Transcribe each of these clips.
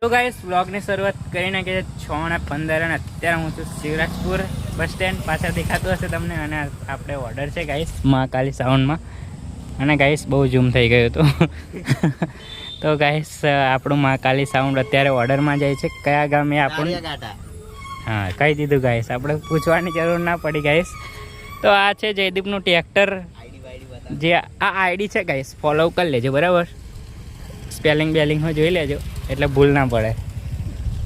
તો ગાઈસ વ્લોગની શરૂઆત કરી નાખી છે 6:15 અને અત્યારે હું છું શિવરાજપુર બસ સ્ટેન્ડ. પાછળ દેખાતું હશે તમને. અને આપણે ઓર્ડર છે ગાઈસ મહાકાલી સાઉન્ડમાં. અને ગાઈસ બહુ ઝૂમ થઈ ગયું હતું. તો ગાઈસ આપણું મહાકાલી સાઉન્ડ અત્યારે ઓર્ડરમાં જાય છે. કયા ગામે આપણું? હા, કહી દીધું ગાઈસ, આપણે પૂછવાની જરૂર ના પડી ગાઈસ. તો આ છે જયદીપનું ટ્રેક્ટર. જે આ આઈડી છે ગાઈસ, ફોલો કરી લેજો બરાબર. સ્પેલિંગ બેલિંગમાં જોઈ લેજો એટલે ભૂલ ના પડે.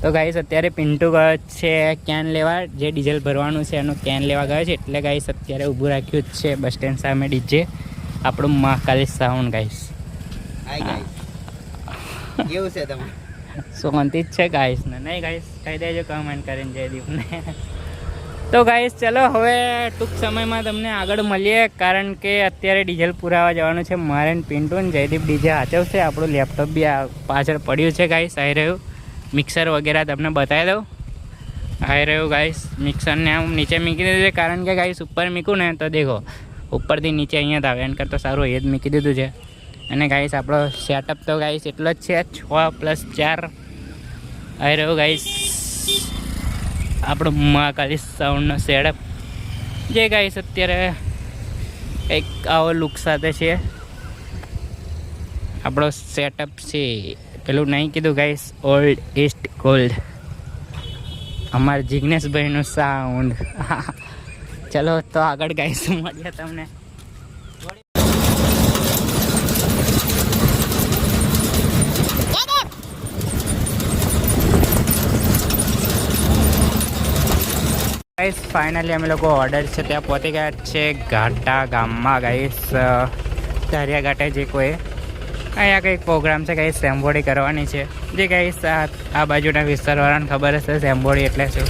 તો ગાઈસ અત્યારે પિન્ટુ ગયો છે કેન લેવા. જે ડીઝલ ભરવાનું છે એનું કેન લેવા ગયો છે. એટલે ગાઈસ અત્યારે ઊભું રાખ્યું જ છે બસ સ્ટેન્ડ સામે ડીજે. આપણું મહાકાલી સાઉન્ડ ગાઈસ. કેવું છે તમે? શાંતિ જ છે ગાઈસ ને? નહીં ગાઈસ, કહી દેજો કમેન્ટ કરીને જયદીપને. તો ગાઈસ ચલો હવે ટૂંક સમયમાં તમને આગળ મળીએ, કારણ કે અત્યારે ડીઝલ પુરાવા જવાનું છે મારે ને પિન્ટુ ને. જયદીપ ડીજે હાચવશે. આપણું લેપટોપ બી આ પાછળ પડ્યું છે ગાઈસ. આવી રહ્યું મિક્સર વગેરે તમને બતાવી દઉં. આવી રહ્યું ગાઈસ મિક્સરને આમ નીચે મૂકી દીધું છે, કારણ કે ગાઈસ ઉપર મૂકું ને તો દેખો ઉપરથી નીચે અહીંયા જ આવે. એના કરતાં સારું એ જ મૂકી દીધું છે. અને ગાઈસ આપણો સેટઅપ તો ગાઈસ એટલો જ છે 6+4. આવી રહ્યું ગાઈસ આપણો મહાકાલી સાઉન્ડનો સેટઅપ, જે ગાઈસ અત્યારે એક આવો લુક સાથે છે આપણો સેટઅપ છે. પેલું નહીં કીધું ગાઈસ, ઓલ્ડ ઇસ્ટ ગોલ્ડ, અમારા જિગ્નેશભાઈનું સાઉન્ડ. ચલો તો આગળ ગાઈસ મળીએ તમને. ગાઈસ ફાઇનલી અમે લોકો ઓર્ડર છે ત્યાં પહોંચી ગયા છે ઘાટા ગામમાં ગાઈસ. ધારિયા ઘાટે જે કોઈ અહીંયા કંઈક પ્રોગ્રામ છે ગાઈસ, સેમ્બોડી કરવાની છે. જે ગાઈસ આ બાજુના વિસ્તારવાળાને ખબર હશે સેમ્બોડી એટલે શું.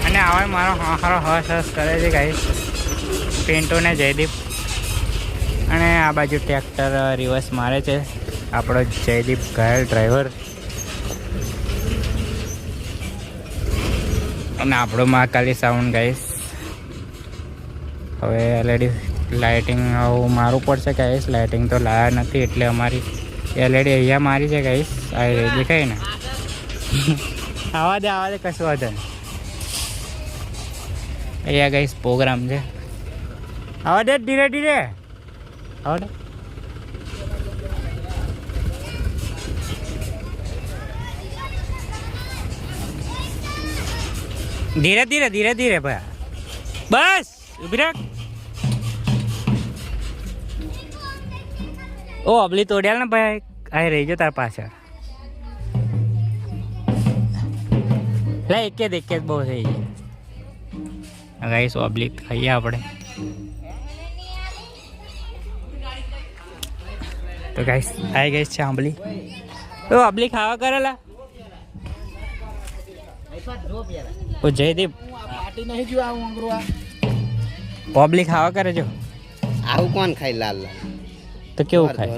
અને આવે મારો હારો હસ કરે છે ગાઈસ પિન્ટુ ને જયદીપ. અને આ બાજુ ટ્રેક્ટર રિવર્સ મારે છે આપણો જયદીપ ઘાયલ ડ્રાઈવર. અને આપણો મહાકાલી સાઉન્ડ ગાઈસ. હવે એલઈડી લાઇટિંગ આવું મારવું પડશે ગાઈસ. લાઇટિંગ તો લાયા નથી એટલે અમારી એલઈડી અહીંયા મારી છે ગાઈસ. આ દેખાય ને? આવા દે કશું વાંધો નહીં. અહીંયા ગાઈસ પ્રોગ્રામ છે. આવા દે ધીરે ધીરે આવા દે. ધીરે ધીરે ધીરે ધીરે ભાઈ, બસ ઉભી રાખ. ઓ અબલી તોડ્યા ને ભાઈ, આ રહી ગયો તાર પાછળ. લે એક જ બહુ થઈ જાય ગાઈસ. ઓબ્લિક ખાઈએ આપણે તો ગાઈસ. આવી ગઈ છે આંબલી. ઓ અબલી ખાવા કરેલા. ઓ જયદીપ પબ્લિક ખાવા કરે જો. આવું કોણ ખાય લાલ લાલ? તો કેવું ખાય?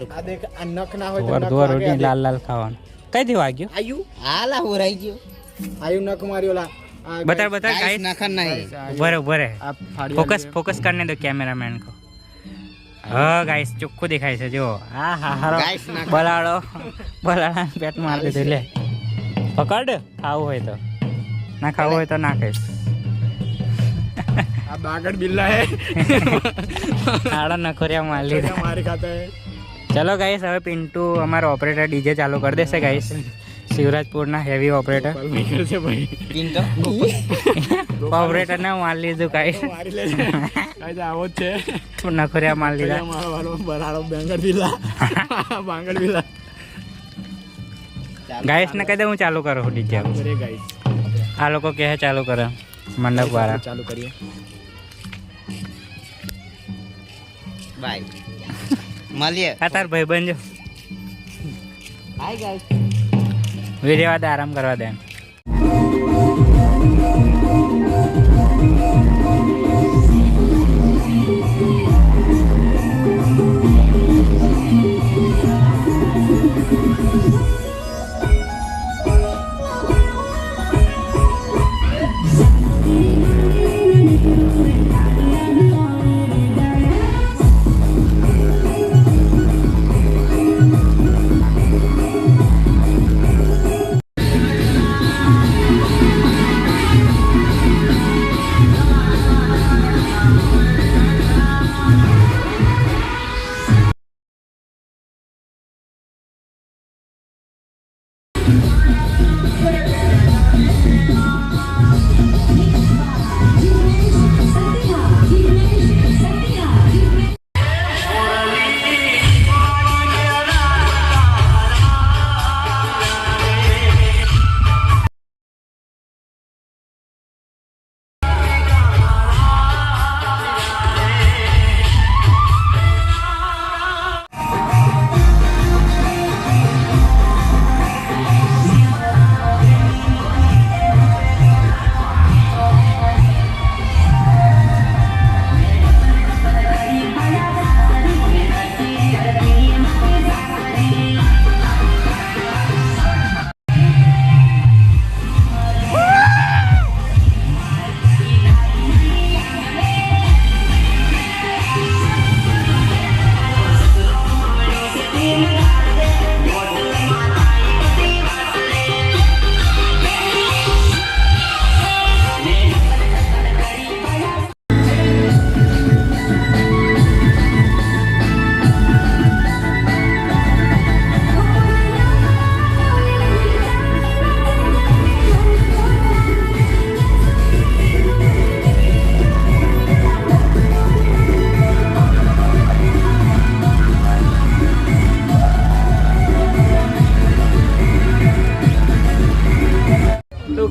રોટી લાલ લાલ ખાવાનું. કઈથી વાગ્યું? આયુ આલા હોરાઈ ગયો. આયુ નખ માર્યો લા. બતા ગાઈસ નખન નહીં. બરે ફોકસ કરને દો કેમેરામેન કો. હા ગાઈસ ચોખ્ખું દેખાય છે જો. હા હા હારો બલાડા પેટ માર દીધું. લે પકડ. ખાવું હોય તો ના, ખાવું હોય તો ના ખાઈશ. આ બાગડ બિલ્લા હે. આડા નખોરિયા માર લીધા. મારી ખાતા હે. ચલો ગાઈસ હવે પિન્ટુ અમારો ઓપરેટર ડીજે ચાલુ કરી દેશે ગાઈસ. શિવરાજપુરના હેવી ઓપરેટર છે ભાઈ. પિન્ટો ઓપરેટર ને માર લીધું ગાઈસ. મારી લે કાઈ આવો જ છે. નખોરિયા માર લીધા. મારો વાલો બરાડો બાંગડ બિલ્લા. બાંગડ બિલ્લા ગાઈસ ને કહી દે હું ચાલુ કરું ડીજે. કરે ગાઈસ. આ લોકો કહે ચાલુ કરે મંડપ વાળા. ચાલુ કરીએ. બાય મળીએ. આ તાર ભાઈ બનજો. Hi guys. વિડીયો વાદ આરામ કરવા દે.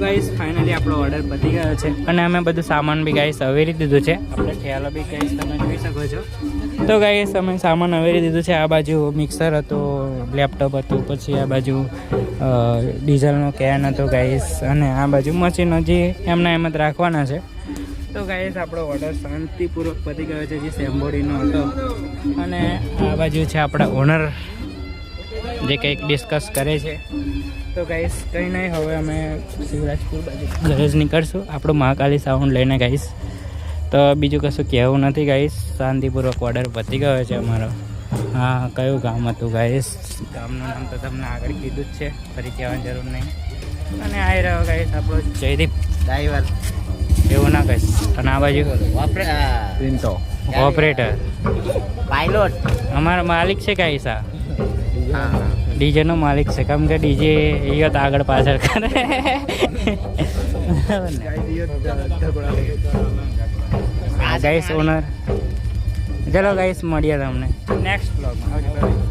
ગાઈસ ફાઇનલી આપણો ઓર્ડર પતી ગયો છે અને અમે બધું સામાન બી ગાઈસ અવેરી દીધું છે. આપણે ઠેલો બી ગાઈસ તમે જોઈ શકો છો. તો ગાઈસ અમે સામાન અવેરી દીધું છે. આ બાજુ મિક્સર હતું, લેપટોપ હતું, પછી આ બાજુ ડીઝલનો કેન હતો ગાઈસ, અને આ બાજુ મશીન હજી એમના એમ જ રાખવાના છે. તો ગાઈસ આપણો ઓર્ડર શાંતિપૂર્વક પતી ગયો છે, જે સેમ્બોડીનો હતો. અને આ બાજુ છે આપણા ઓનર જે કંઈક ડિસ્કસ કરે છે. તો ગાઈસ કંઈ નહીં, હવે અમે શિવરાજપુર બાજુ ઘરે જ નીકળશું આપણું મહાકાલી સાઉન્ડ લઈને ગાઈસ. તો બીજું કશું કહેવું નથી ગાઈસ, શાંતિપૂર્વક ઓર્ડર પતી ગયો છે અમારો. હા, કયું ગામ હતું ગાઈસ? ગામનું નામ તો તમને આગળ કીધું જ છે, ફરી કહેવાની જરૂર નહીં. અને આવી રહ્યો ગાઈસ આપણો જયદીપ ડ્રાઈવર એવું ના કહીશ. અને આ બાજુ પિન્ટો ઓપરેટર પાયલોટ. અમારો માલિક છે ગાઈસ. આ હા ડીજેનો માલિક છે, કેમ કે ડીજે એ તો આગળ પાછળ કરે. Guys honour. ચલો ગાઈસ મળીએ તમને નેક્સ્ટ બ્લોગમાં.